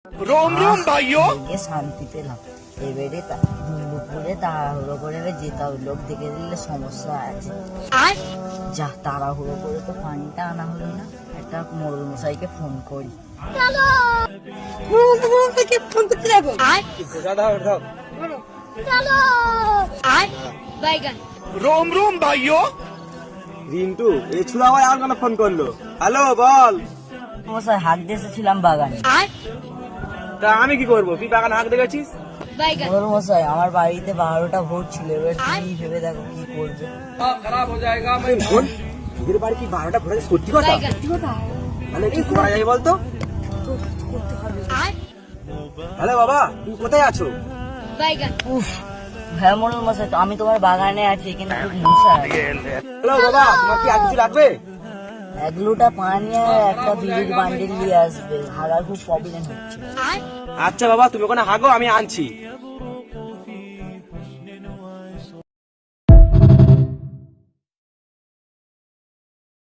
रोम रोम भाइयों শান্তি পেলাম। এবারে দুপুরে তাড়াহুড়ো করে যেতে হবে, লোক দেখে দিলে সমস্যা আছে। যা তাড়াহুড়ো করে তো পানিটা আনা হলো না, একটা মোড়ল মশাইকে ফোন করি। रोम रोम भाइयों রিন্টু এই ছুড়া ভাই আর কেন ফোন করলো? হ্যালো বল। মশাই হাত দিয়েছিলাম বাগানে। তা আমি কি করবো? তুই বাগান হাঁক দেখেছিস? মোড়ল মশাই আমার বাড়িতে 12টা ভোট ছিল, এবার তুমি ভেবে দেখো কি করবে। ভোট? তোদের বাড়ি কি 12টা ভোট আছে? সত্যি কথা? তাহলে কি করা যায় বলতো? হ্যালো বাবা, তুমি কোথায় আছো? উফ, হ্যাঁ মোড়ল মশাই, তো আমি তোমার বাগানে আছি, কিন্তু মশাই হ্যালো বাবা, তোমার কি আর কিছু লাগবে? 1 লোটা পানি আর একটা বিড়ির বান্ডিল নিয়ে আসবে, হাগার খুব প্রবলেম হচ্ছে। আচ্ছা বাবা, তুমি ওখানে হাগো, আমি আনছি।